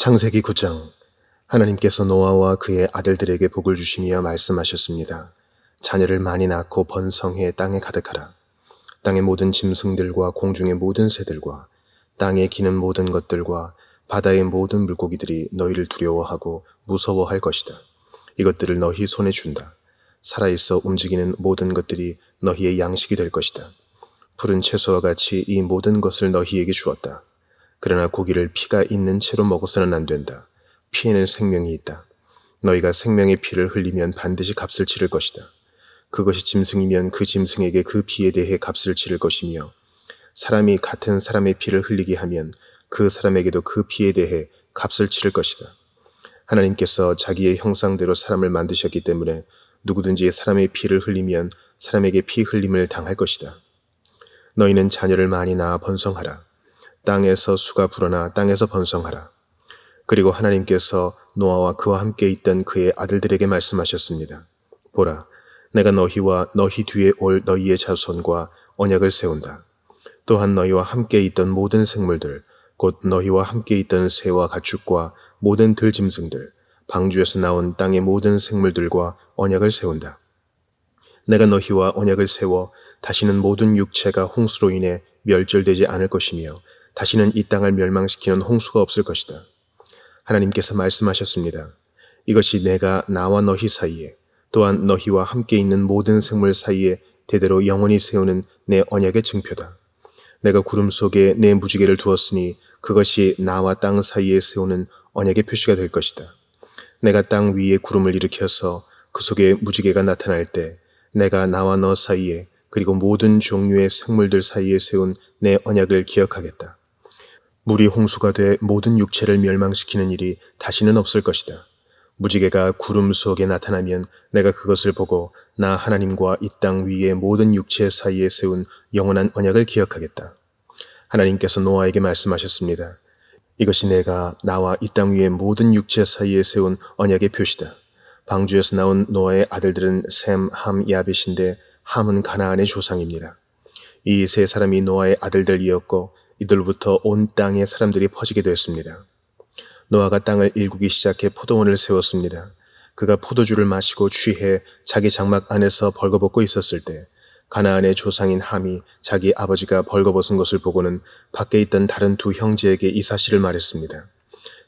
창세기 9장. 하나님께서 노아와 그의 아들들에게 복을 주시며 말씀하셨습니다. 자녀를 많이 낳고 번성해 땅에 가득하라. 땅의 모든 짐승들과 공중의 모든 새들과 땅에 기는 모든 것들과 바다의 모든 물고기들이 너희를 두려워하고 무서워할 것이다. 이것들을 너희 손에 준다. 살아있어 움직이는 모든 것들이 너희의 양식이 될 것이다. 푸른 채소와 같이 이 모든 것을 너희에게 주었다. 그러나 고기를 피가 있는 채로 먹어서는 안 된다. 피에는 생명이 있다. 너희가 생명의 피를 흘리면 반드시 값을 치를 것이다. 그것이 짐승이면 그 짐승에게 그 피에 대해 값을 치를 것이며, 사람이 같은 사람의 피를 흘리게 하면 그 사람에게도 그 피에 대해 값을 치를 것이다. 하나님께서 자기의 형상대로 사람을 만드셨기 때문에 누구든지 사람의 피를 흘리면 사람에게 피 흘림을 당할 것이다. 너희는 자녀를 많이 낳아 번성하라. 땅에서 수가 불어나 땅에서 번성하라. 그리고 하나님께서 노아와 그와 함께 있던 그의 아들들에게 말씀하셨습니다. 보라, 내가 너희와 너희 뒤에 올 너희의 자손과 언약을 세운다. 또한 너희와 함께 있던 모든 생물들, 곧 너희와 함께 있던 새와 가축과 모든 들짐승들, 방주에서 나온 땅의 모든 생물들과 언약을 세운다. 내가 너희와 언약을 세워 다시는 모든 육체가 홍수로 인해 멸절되지 않을 것이며, 다시는 이 땅을 멸망시키는 홍수가 없을 것이다. 하나님께서 말씀하셨습니다. 이것이 내가 나와 너희 사이에, 또한 너희와 함께 있는 모든 생물 사이에 대대로 영원히 세우는 내 언약의 증표다. 내가 구름 속에 내 무지개를 두었으니 그것이 나와 땅 사이에 세우는 언약의 표시가 될 것이다. 내가 땅 위에 구름을 일으켜서 그 속에 무지개가 나타날 때 내가 나와 너 사이에, 그리고 모든 종류의 생물들 사이에 세운 내 언약을 기억하겠다. 물이 홍수가 돼 모든 육체를 멸망시키는 일이 다시는 없을 것이다. 무지개가 구름 속에 나타나면 내가 그것을 보고 나 하나님과 이 땅 위의 모든 육체 사이에 세운 영원한 언약을 기억하겠다. 하나님께서 노아에게 말씀하셨습니다. 이것이 내가 나와 이 땅 위의 모든 육체 사이에 세운 언약의 표시다. 방주에서 나온 노아의 아들들은 셈, 함, 야벳인데 함은 가나안의 조상입니다. 이 세 사람이 노아의 아들들이었고 이들로부터 온 땅의 사람들이 퍼지게 되었습니다. 노아가 땅을 일구기 시작해 포도원을 세웠습니다. 그가 포도주를 마시고 취해 자기 장막 안에서 벌거벗고 있었을 때 가나안의 조상인 함이 자기 아버지가 벌거벗은 것을 보고는 밖에 있던 다른 두 형제에게 이 사실을 말했습니다.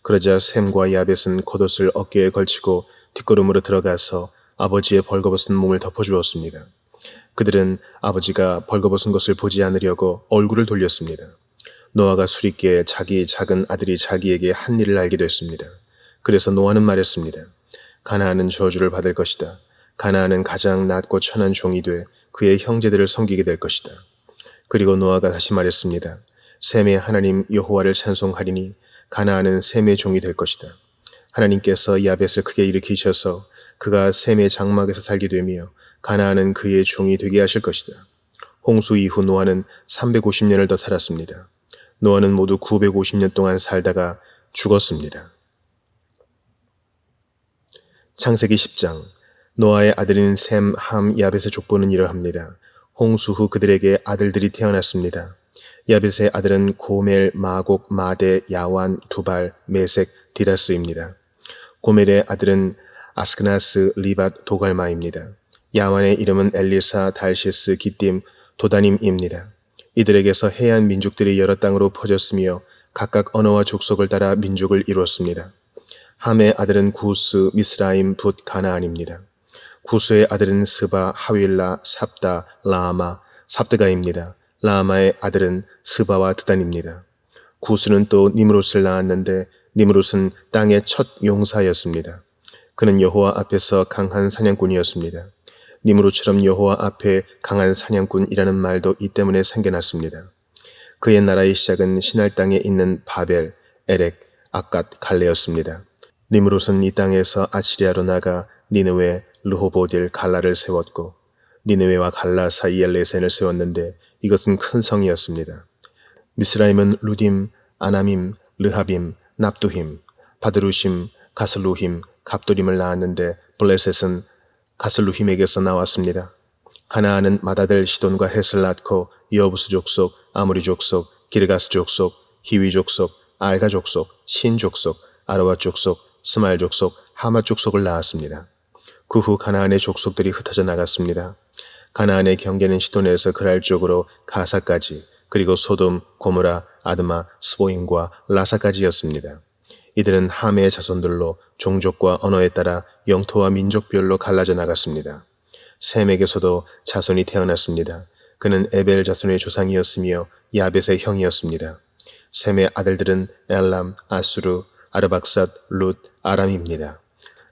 그러자 셈과 야벳은 겉옷을 어깨에 걸치고 뒷걸음으로 들어가서 아버지의 벌거벗은 몸을 덮어주었습니다. 그들은 아버지가 벌거벗은 것을 보지 않으려고 얼굴을 돌렸습니다. 노아가 술있게 자기 작은 아들이 자기에게 한 일을 알게 됐습니다. 그래서 노아는 말했습니다. 가나안은 저주를 받을 것이다. 가나안은 가장 낮고 천한 종이 돼 그의 형제들을 섬기게 될 것이다. 그리고 노아가 다시 말했습니다. 셈의 하나님 여호와를 찬송하리니 가나안은 셈의 종이 될 것이다. 하나님께서 야벳을 크게 일으키셔서 그가 셈의 장막에서 살게 되며 가나안은 그의 종이 되게 하실 것이다. 홍수 이후 노아는 350년을 더 살았습니다. 노아는 모두 950년 동안 살다가 죽었습니다. 창세기 10장. 노아의 아들인 셈, 함, 야벳의 족보는 이러합니다. 홍수 후 그들에게 아들들이 태어났습니다. 야벳의 아들은 고멜, 마곡, 마대, 야완, 두발, 메색, 디라스입니다. 고멜의 아들은 아스크나스, 리밧, 도갈마입니다. 야완의 이름은 엘리사, 달시스, 기띔, 도다님입니다. 이들에게서 해안 민족들이 여러 땅으로 퍼졌으며 각각 언어와 족속을 따라 민족을 이루었습니다. 함의 아들은 구스, 미스라임, 붓, 가나안입니다. 구스의 아들은 스바, 하윌라, 삽다, 라마, 삽드가입니다. 라마의 아들은 스바와 드단입니다. 구스는 또 니므롯을 낳았는데 니므롯은 땅의 첫 용사였습니다. 그는 여호와 앞에서 강한 사냥꾼이었습니다. 니므롯처럼 여호와 앞에 강한 사냥꾼이라는 말도 이 때문에 생겨났습니다. 그의 나라의 시작은 신할 땅에 있는 바벨, 에렉, 아갓, 갈레였습니다. 니므롯은 이 땅에서 아시리아로 나가 니느웨, 르호보딜, 갈라를 세웠고 니느웨와 갈라 사이에 레센을 세웠는데 이것은 큰 성이었습니다. 미스라임은 루딤, 아나밈, 르하빔, 납두힘, 바드루심, 가슬루힘, 갑도림을 낳았는데 블레셋은 가슬루힘에게서 나왔습니다. 가나안은 맏아들 시돈과 헷을 낳고 여부스 족속, 아모리 족속, 기르가스 족속, 히위 족속, 알가 족속, 신 족속, 아르와 족속, 스마일 족속, 하마 족속을 낳았습니다. 그 후 가나안의 족속들이 흩어져 나갔습니다. 가나안의 경계는 시돈에서 그랄 쪽으로 가사까지, 그리고 소돔, 고모라, 아드마, 스보임과 라사까지였습니다. 이들은 함의 자손들로 종족과 언어에 따라 영토와 민족별로 갈라져 나갔습니다. 셈에게서도 자손이 태어났습니다. 그는 에벨 자손의 조상이었으며 야벳의 형이었습니다. 셈의 아들들은 엘람, 아수르, 아르박삿, 룻, 아람입니다.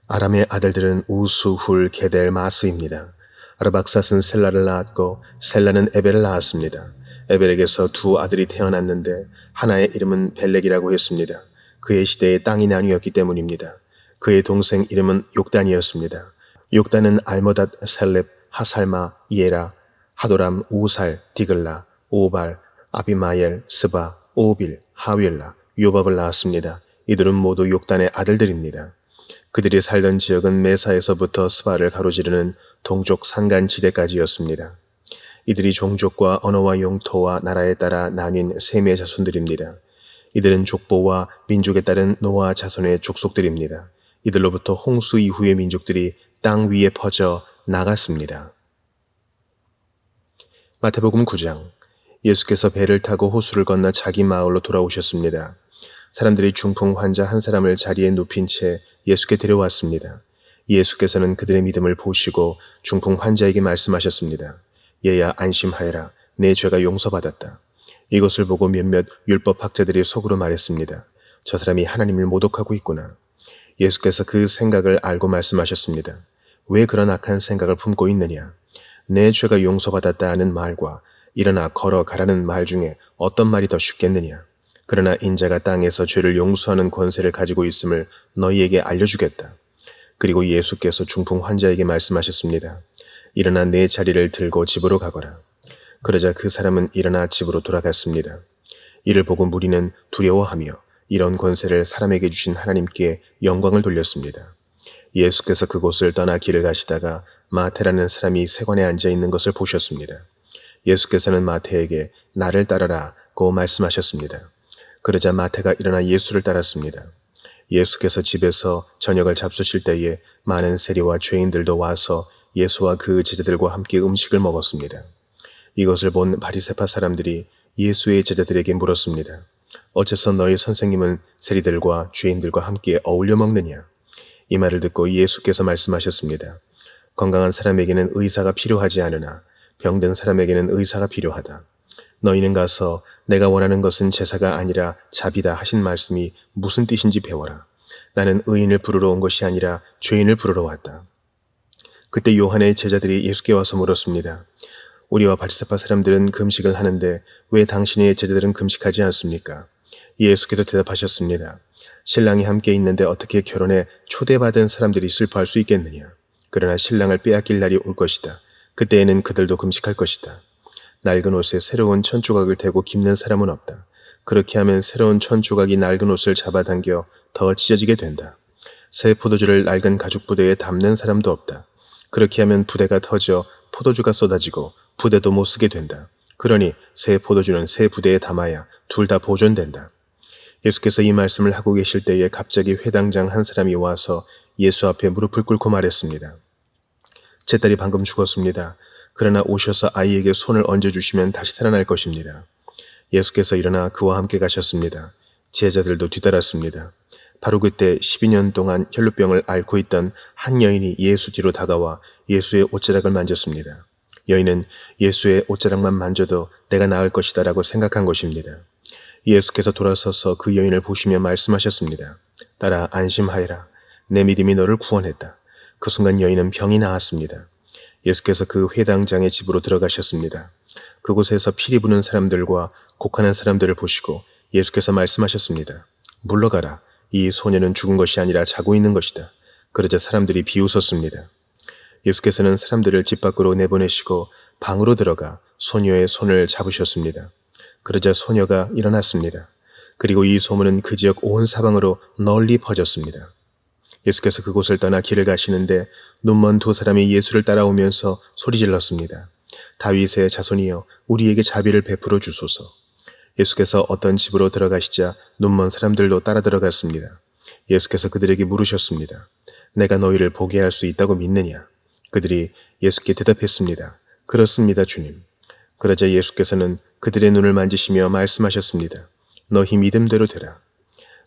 아람의 아들들은 우수, 훌, 게델, 마스입니다. 아르박삿은 셀라를 낳았고 셀라는 에벨을 낳았습니다. 에벨에게서 두 아들이 태어났는데 하나의 이름은 벨렉이라고 했습니다. 그의 시대에 땅이 나뉘었기 때문입니다. 그의 동생 이름은 욕단이었습니다. 욕단은 알모닷, 셀렙, 하살마, 예라, 하도람, 우살, 디글라, 오발, 아비마엘, 스바, 오빌, 하윌라, 요밥을 낳았습니다. 이들은 모두 욕단의 아들들입니다. 그들이 살던 지역은 메사에서부터 스바를 가로지르는 동쪽 산간지대까지였습니다. 이들이 종족과 언어와 영토와 나라에 따라 나뉜 셈의 자손들입니다. 이들은 족보와 민족에 따른 노아 자손의 족속들입니다. 이들로부터 홍수 이후의 민족들이 땅 위에 퍼져 나갔습니다. 마태복음 9장. 예수께서 배를 타고 호수를 건너 자기 마을로 돌아오셨습니다. 사람들이 중풍 환자 한 사람을 자리에 눕힌 채 예수께 데려왔습니다. 예수께서는 그들의 믿음을 보시고 중풍 환자에게 말씀하셨습니다. 얘야, 안심하여라. 내 죄가 용서받았다. 이것을 보고 몇몇 율법학자들이 속으로 말했습니다. 저 사람이 하나님을 모독하고 있구나. 예수께서 그 생각을 알고 말씀하셨습니다. 왜 그런 악한 생각을 품고 있느냐? 내 죄가 용서받았다는 말과 일어나 걸어가라는 말 중에 어떤 말이 더 쉽겠느냐? 그러나 인자가 땅에서 죄를 용서하는 권세를 가지고 있음을 너희에게 알려주겠다. 그리고 예수께서 중풍 환자에게 말씀하셨습니다. 일어나 내 자리를 들고 집으로 가거라. 그러자 그 사람은 일어나 집으로 돌아갔습니다. 이를 보고 무리는 두려워하며 이런 권세를 사람에게 주신 하나님께 영광을 돌렸습니다. 예수께서 그곳을 떠나 길을 가시다가 마태라는 사람이 세관에 앉아 있는 것을 보셨습니다. 예수께서는 마태에게 나를 따르라고 말씀하셨습니다. 그러자 마태가 일어나 예수를 따랐습니다. 예수께서 집에서 저녁을 잡수실 때에 많은 세리와 죄인들도 와서 예수와 그 제자들과 함께 음식을 먹었습니다. 이것을 본 바리새파 사람들이 예수의 제자들에게 물었습니다. 어째서 너희 선생님은 세리들과 죄인들과 함께 어울려 먹느냐? 이 말을 듣고 예수께서 말씀하셨습니다. 건강한 사람에게는 의사가 필요하지 않으나 병든 사람에게는 의사가 필요하다. 너희는 가서 내가 원하는 것은 제사가 아니라 자비다 하신 말씀이 무슨 뜻인지 배워라. 나는 의인을 부르러 온 것이 아니라 죄인을 부르러 왔다. 그때 요한의 제자들이 예수께 와서 물었습니다. 우리와 바리새파 사람들은 금식을 하는데 왜 당신의 제자들은 금식하지 않습니까? 예수께서 대답하셨습니다. 신랑이 함께 있는데 어떻게 결혼에 초대받은 사람들이 슬퍼할 수 있겠느냐? 그러나 신랑을 빼앗길 날이 올 것이다. 그때에는 그들도 금식할 것이다. 낡은 옷에 새로운 천조각을 대고 깁는 사람은 없다. 그렇게 하면 새로운 천조각이 낡은 옷을 잡아당겨 더 찢어지게 된다. 새 포도주를 낡은 가죽 부대에 담는 사람도 없다. 그렇게 하면 부대가 터져 포도주가 쏟아지고 부대도 못 쓰게 된다. 그러니 새 포도주는 새 부대에 담아야 둘 다 보존된다. 예수께서 이 말씀을 하고 계실 때에 갑자기 회당장 한 사람이 와서 예수 앞에 무릎을 꿇고 말했습니다. 제 딸이 방금 죽었습니다. 그러나 오셔서 아이에게 손을 얹어주시면 다시 살아날 것입니다. 예수께서 일어나 그와 함께 가셨습니다. 제자들도 뒤따랐습니다. 바로 그때 12년 동안 혈루병을 앓고 있던 한 여인이 예수 뒤로 다가와 예수의 옷자락을 만졌습니다. 여인은 예수의 옷자락만 만져도 내가 나을 것이다 라고 생각한 것입니다. 예수께서 돌아서서 그 여인을 보시며 말씀하셨습니다. 딸아, 안심하여라. 내 믿음이 너를 구원했다. 그 순간 여인은 병이 나았습니다. 예수께서 그 회당장의 집으로 들어가셨습니다. 그곳에서 피리 부는 사람들과 곡하는 사람들을 보시고 예수께서 말씀하셨습니다. 물러가라. 이 소녀는 죽은 것이 아니라 자고 있는 것이다. 그러자 사람들이 비웃었습니다. 예수께서는 사람들을 집 밖으로 내보내시고 방으로 들어가 소녀의 손을 잡으셨습니다. 그러자 소녀가 일어났습니다. 그리고 이 소문은 그 지역 온 사방으로 널리 퍼졌습니다. 예수께서 그곳을 떠나 길을 가시는데 눈먼 두 사람이 예수를 따라오면서 소리질렀습니다. 다윗의 자손이여, 우리에게 자비를 베풀어 주소서. 예수께서 어떤 집으로 들어가시자 눈먼 사람들도 따라 들어갔습니다. 예수께서 그들에게 물으셨습니다. 내가 너희를 보게 할 수 있다고 믿느냐? 그들이 예수께 대답했습니다. 그렇습니다, 주님. 그러자 예수께서는 그들의 눈을 만지시며 말씀하셨습니다. 너희 믿음대로 되라.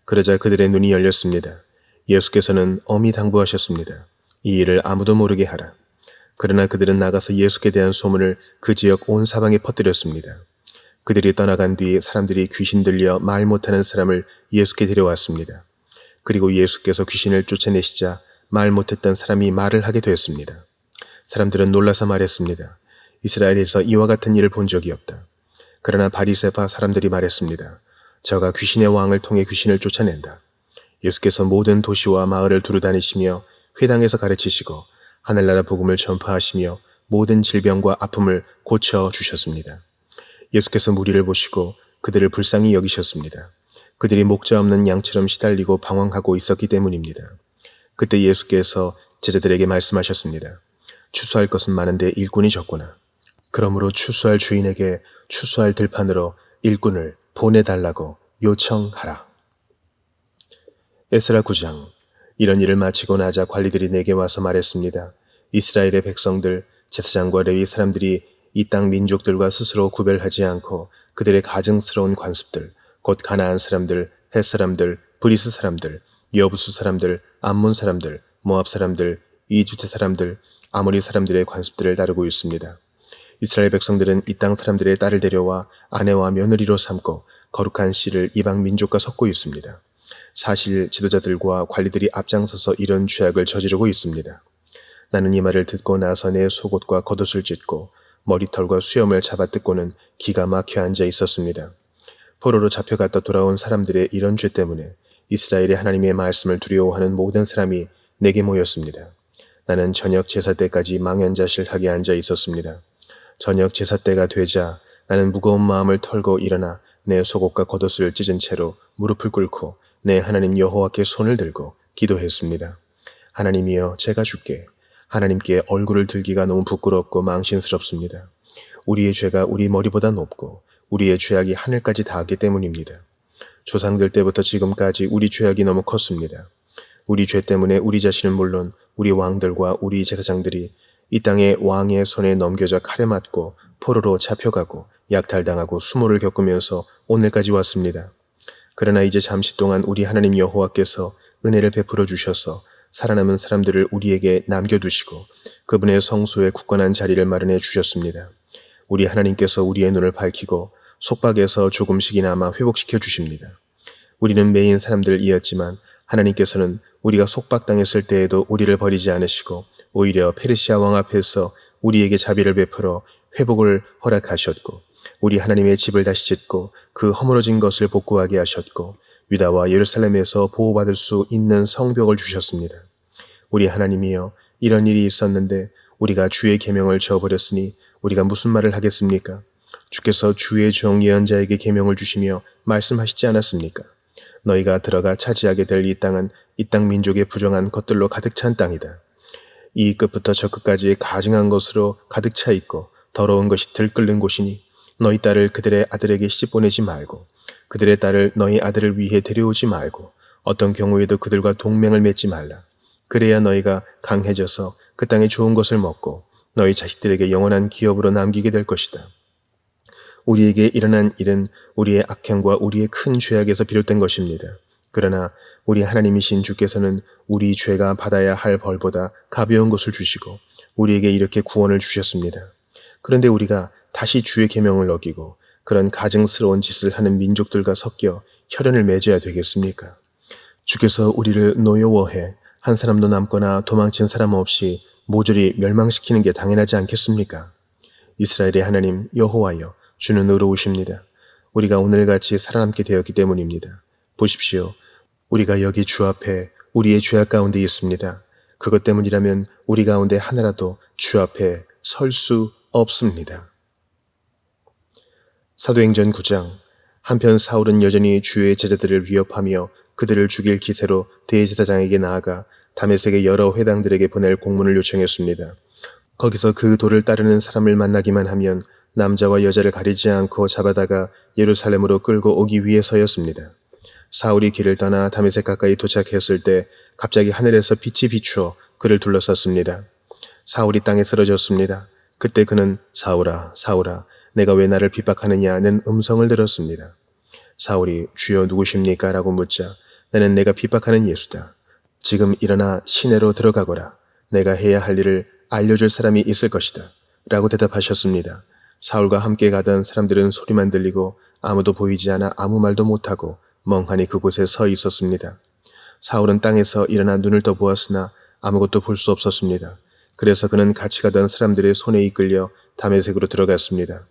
그러자 그들의 눈이 열렸습니다. 예수께서는 엄히 당부하셨습니다. 이 일을 아무도 모르게 하라. 그러나 그들은 나가서 예수께 대한 소문을 그 지역 온 사방에 퍼뜨렸습니다. 그들이 떠나간 뒤 사람들이 귀신 들려 말 못하는 사람을 예수께 데려왔습니다. 그리고 예수께서 귀신을 쫓아내시자 말 못했던 사람이 말을 하게 되었습니다. 사람들은 놀라서 말했습니다. 이스라엘에서 이와 같은 일을 본 적이 없다. 그러나 바리새파 사람들이 말했습니다. 저가 귀신의 왕을 통해 귀신을 쫓아낸다. 예수께서 모든 도시와 마을을 두루 다니시며 회당에서 가르치시고 하늘나라 복음을 전파하시며 모든 질병과 아픔을 고쳐 주셨습니다. 예수께서 무리를 보시고 그들을 불쌍히 여기셨습니다. 그들이 목자 없는 양처럼 시달리고 방황하고 있었기 때문입니다. 그때 예수께서 제자들에게 말씀하셨습니다. 추수할 것은 많은데 일꾼이 적구나. 그러므로 추수할 주인에게 추수할 들판으로 일꾼을 보내달라고 요청하라. 에스라 9장. 이런 일을 마치고 나자 관리들이 내게 와서 말했습니다. 이스라엘의 백성들, 제사장과 레위 사람들이 이 땅 민족들과 스스로 구별하지 않고 그들의 가증스러운 관습들, 곧 가나안 사람들, 헷 사람들, 브리스 사람들, 여부수 사람들, 암몬 사람들, 모압 사람들, 이집트 사람들, 아모리 사람들의 관습들을 다루고 있습니다. 이스라엘 백성들은 이 땅 사람들의 딸을 데려와 아내와 며느리로 삼고 거룩한 씨를 이방 민족과 섞고 있습니다. 사실 지도자들과 관리들이 앞장서서 이런 죄악을 저지르고 있습니다. 나는 이 말을 듣고 나서 내 속옷과 겉옷을 찢고 머리털과 수염을 잡아 뜯고는 기가 막혀 앉아 있었습니다. 포로로 잡혀갔다 돌아온 사람들의 이런 죄 때문에 이스라엘의 하나님의 말씀을 두려워하는 모든 사람이 내게 모였습니다. 나는 저녁 제사 때까지 망연자실하게 앉아 있었습니다. 저녁 제사 때가 되자 나는 무거운 마음을 털고 일어나 내 속옷과 겉옷을 찢은 채로 무릎을 꿇고 내 하나님 여호와께 손을 들고 기도했습니다. 하나님이여, 제가 주께 하나님께 얼굴을 들기가 너무 부끄럽고 망신스럽습니다. 우리의 죄가 우리 머리보다 높고 우리의 죄악이 하늘까지 닿았기 때문입니다. 조상들 때부터 지금까지 우리 죄악이 너무 컸습니다. 우리 죄 때문에 우리 자신은 물론 우리 왕들과 우리 제사장들이 이 땅의 왕의 손에 넘겨져 칼에 맞고 포로로 잡혀가고 약탈당하고 수모를 겪으면서 오늘까지 왔습니다. 그러나 이제 잠시 동안 우리 하나님 여호와께서 은혜를 베풀어 주셔서 살아남은 사람들을 우리에게 남겨두시고 그분의 성소에 굳건한 자리를 마련해 주셨습니다. 우리 하나님께서 우리의 눈을 밝히고 속박에서 조금씩이나마 회복시켜 주십니다. 우리는 매인 사람들이었지만 하나님께서는 우리가 속박당했을 때에도 우리를 버리지 않으시고 오히려 페르시아 왕 앞에서 우리에게 자비를 베풀어 회복을 허락하셨고 우리 하나님의 집을 다시 짓고 그 허물어진 것을 복구하게 하셨고 유다와 예루살렘에서 보호받을 수 있는 성벽을 주셨습니다. 우리 하나님이여, 이런 일이 있었는데 우리가 주의 계명을 저버렸으니 우리가 무슨 말을 하겠습니까? 주께서 주의 종 예언자에게 계명을 주시며 말씀하시지 않았습니까? 너희가 들어가 차지하게 될 이 땅은 이 땅 민족의 부정한 것들로 가득 찬 땅이다. 이 끝부터 저 끝까지 가증한 것으로 가득 차 있고 더러운 것이 들끓는 곳이니 너희 딸을 그들의 아들에게 시집보내지 말고 그들의 딸을 너희 아들을 위해 데려오지 말고 어떤 경우에도 그들과 동맹을 맺지 말라. 그래야 너희가 강해져서 그 땅의 좋은 것을 먹고 너희 자식들에게 영원한 기업으로 남기게 될 것이다. 우리에게 일어난 일은 우리의 악행과 우리의 큰 죄악에서 비롯된 것입니다. 그러나 우리 하나님이신 주께서는 우리 죄가 받아야 할 벌보다 가벼운 것을 주시고 우리에게 이렇게 구원을 주셨습니다. 그런데 우리가 다시 주의 계명을 어기고 그런 가증스러운 짓을 하는 민족들과 섞여 혈연을 맺어야 되겠습니까? 주께서 우리를 노여워해 한 사람도 남거나 도망친 사람 없이 모조리 멸망시키는 게 당연하지 않겠습니까? 이스라엘의 하나님 여호와여, 주는 의로우십니다. 우리가 오늘같이 살아남게 되었기 때문입니다. 보십시오. 우리가 여기 주 앞에 우리의 죄악 가운데 있습니다. 그것 때문이라면 우리 가운데 하나라도 주 앞에 설 수 없습니다. 사도행전 9장. 한편 사울은 여전히 주의 제자들을 위협하며 그들을 죽일 기세로 대제사장에게 나아가 다메섹의 여러 회당들에게 보낼 공문을 요청했습니다. 거기서 그 도를 따르는 사람을 만나기만 하면 남자와 여자를 가리지 않고 잡아다가 예루살렘으로 끌고 오기 위해서였습니다. 사울이 길을 떠나 다메섹 가까이 도착했을 때 갑자기 하늘에서 빛이 비추어 그를 둘러쌌습니다. 사울이 땅에 쓰러졌습니다. 그때 그는 사울아, 사울아, 내가 왜 나를 핍박하느냐는 음성을 들었습니다. 사울이 주여 누구십니까? 라고 묻자 나는 내가 핍박하는 예수다. 지금 일어나 시내로 들어가거라. 내가 해야 할 일을 알려줄 사람이 있을 것이다. 라고 대답하셨습니다. 사울과 함께 가던 사람들은 소리만 들리고 아무도 보이지 않아 아무 말도 못하고 멍하니 그곳에 서 있었습니다. 사울은 땅에서 일어나 눈을 떠보았으나 아무것도 볼 수 없었습니다. 그래서 그는 같이 가던 사람들의 손에 이끌려 다메섹으로 들어갔습니다.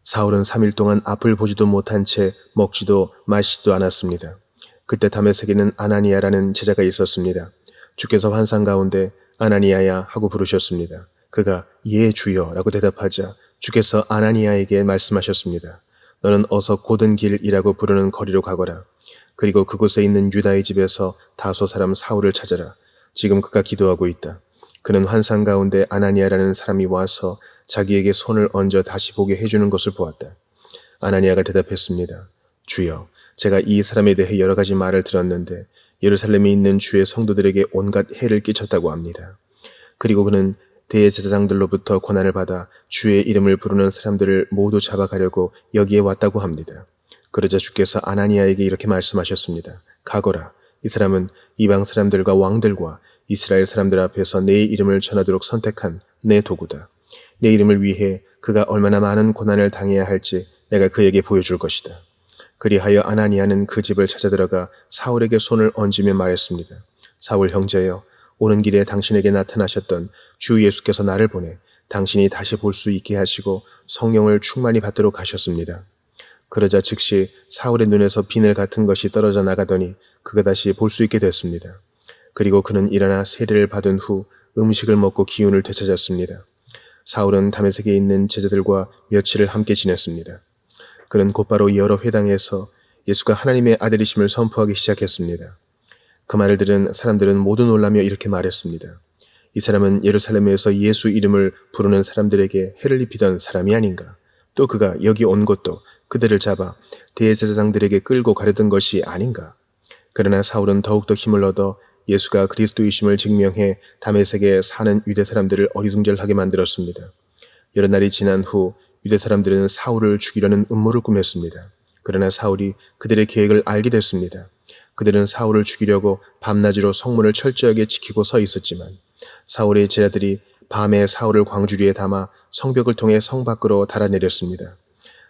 사울은 3일 동안 앞을 보지도 못한 채 먹지도 마시지도 않았습니다. 그때 다메섹에는 아나니아라는 제자가 있었습니다. 주께서 환상 가운데 아나니아야 하고 부르셨습니다. 그가 예 주여 라고 대답하자 주께서 아나니아에게 말씀하셨습니다. 너는 어서 곧은 길이라고 부르는 거리로 가거라. 그리고 그곳에 있는 유다의 집에서 다소 사람 사울을 찾아라. 지금 그가 기도하고 있다. 그는 환상 가운데 아나니아라는 사람이 와서 자기에게 손을 얹어 다시 보게 해주는 것을 보았다. 아나니아가 대답했습니다. 주여, 제가 이 사람에 대해 여러 가지 말을 들었는데 예루살렘에 있는 주의 성도들에게 온갖 해를 끼쳤다고 합니다. 그리고 그는 대제사장들로부터 권한을 받아 주의 이름을 부르는 사람들을 모두 잡아가려고 여기에 왔다고 합니다. 그러자 주께서 아나니아에게 이렇게 말씀하셨습니다. 가거라. 이 사람은 이방 사람들과 왕들과 이스라엘 사람들 앞에서 내 이름을 전하도록 선택한 내 도구다. 내 이름을 위해 그가 얼마나 많은 고난을 당해야 할지 내가 그에게 보여줄 것이다. 그리하여 아나니아는 그 집을 찾아 들어가 사울에게 손을 얹으며 말했습니다. 사울 형제여, 오는 길에 당신에게 나타나셨던 주 예수께서 나를 보내 당신이 다시 볼 수 있게 하시고 성령을 충만히 받도록 하셨습니다. 그러자 즉시 사울의 눈에서 비늘 같은 것이 떨어져 나가더니 그가 다시 볼 수 있게 됐습니다. 그리고 그는 일어나 세례를 받은 후 음식을 먹고 기운을 되찾았습니다. 사울은 다메섹에 있는 제자들과 며칠을 함께 지냈습니다. 그는 곧바로 여러 회당에서 예수가 하나님의 아들이심을 선포하기 시작했습니다. 그 말을 들은 사람들은 모두 놀라며 이렇게 말했습니다. 이 사람은 예루살렘에서 예수 이름을 부르는 사람들에게 해를 입히던 사람이 아닌가? 또 그가 여기 온 것도 그들을 잡아 대제사장들에게 끌고 가려던 것이 아닌가? 그러나 사울은 더욱더 힘을 얻어 예수가 그리스도이심을 증명해 다메섹에 사는 유대 사람들을 어리둥절하게 만들었습니다. 여러 날이 지난 후 유대 사람들은 사울을 죽이려는 음모를 꾸몄습니다. 그러나 사울이 그들의 계획을 알게 됐습니다. 그들은 사울을 죽이려고 밤낮으로 성문을 철저하게 지키고 서 있었지만 사울의 제자들이 밤에 사울을 광주리에 담아 성벽을 통해 성 밖으로 달아내렸습니다.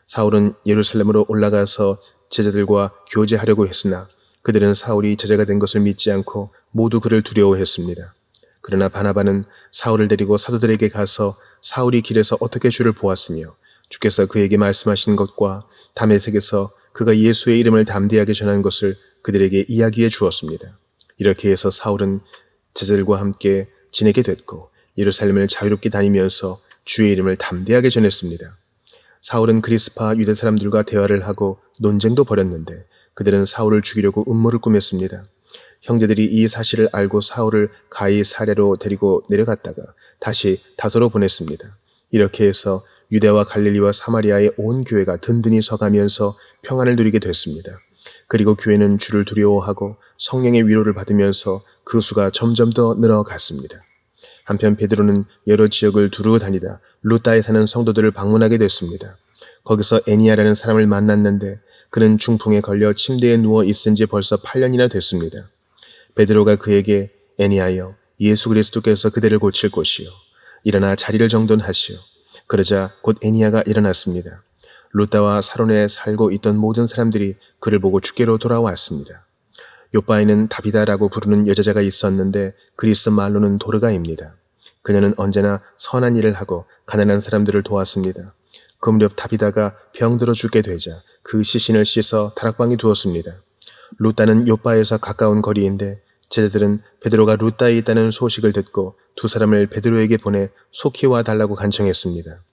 사울은 예루살렘으로 올라가서 제자들과 교제하려고 했으나 그들은 사울이 제자가 된 것을 믿지 않고 모두 그를 두려워했습니다. 그러나 바나바는 사울을 데리고 사도들에게 가서 사울이 길에서 어떻게 주를 보았으며 주께서 그에게 말씀하신 것과 다메섹에서 그가 예수의 이름을 담대하게 전한 것을 그들에게 이야기해 주었습니다. 이렇게 해서 사울은 제자들과 함께 지내게 됐고 예루살렘을 자유롭게 다니면서 주의 이름을 담대하게 전했습니다. 사울은 그리스파 유대 사람들과 대화를 하고 논쟁도 벌였는데 그들은 사울을 죽이려고 음모를 꾸몄습니다. 형제들이 이 사실을 알고 사울을 가이사랴로 데리고 내려갔다가 다시 다소로 보냈습니다. 이렇게 해서 유대와 갈릴리와 사마리아의 온 교회가 든든히 서가면서 평안을 누리게 됐습니다. 그리고 교회는 주를 두려워하고 성령의 위로를 받으면서 그 수가 점점 더 늘어갔습니다. 한편 베드로는 여러 지역을 두루 다니다 루다에 사는 성도들을 방문하게 됐습니다. 거기서 애니아라는 사람을 만났는데 그는 중풍에 걸려 침대에 누워 있은 지 벌써 8년이나 됐습니다. 베드로가 그에게 애니아여, 예수 그리스도께서 그대를 고칠 곳이요. 일어나 자리를 정돈하시오. 그러자 곧 애니아가 일어났습니다. 루다와 사론에 살고 있던 모든 사람들이 그를 보고 주께로 돌아왔습니다. 요바에는 다비다라고 부르는 여자가 있었는데 그리스 말로는 도르가입니다. 그녀는 언제나 선한 일을 하고 가난한 사람들을 도왔습니다. 그 무렵 다비다가 병들어 죽게 되자 그 시신을 씻어 다락방에 두었습니다. 루다는 요바에서 가까운 거리인데 제자들은 베드로가 루다에 있다는 소식을 듣고 두 사람을 베드로에게 보내 속히 와달라고 간청했습니다.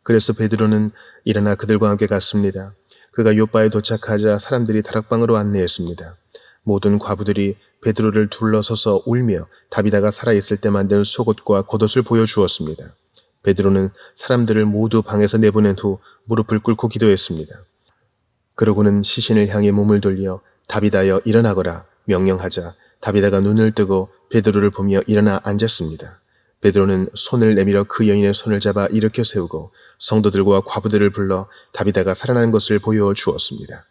그래서 베드로는 일어나 그들과 함께 갔습니다. 그가 요바에 도착하자 사람들이 다락방으로 안내했습니다. 모든 과부들이 베드로를 둘러서서 울며 다비다가 살아있을 때 만든 속옷과 겉옷을 보여주었습니다. 베드로는 사람들을 모두 방에서 내보낸 후 무릎을 꿇고 기도했습니다. 그러고는 시신을 향해 몸을 돌려 다비다여 일어나거라 명령하자 다비다가 눈을 뜨고 베드로를 보며 일어나 앉았습니다. 베드로는 손을 내밀어 그 여인의 손을 잡아 일으켜 세우고 성도들과 과부들을 불러 다비다가 살아난 것을 보여주었습니다.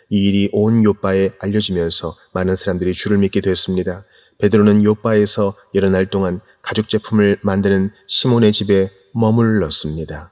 이 일이 온 요빠에 알려지면서 많은 사람들이 주를 믿게 됐습니다. 베드로는 요빠에서 여러 날 동안 가죽 제품을 만드는 시몬의 집에 머물렀습니다.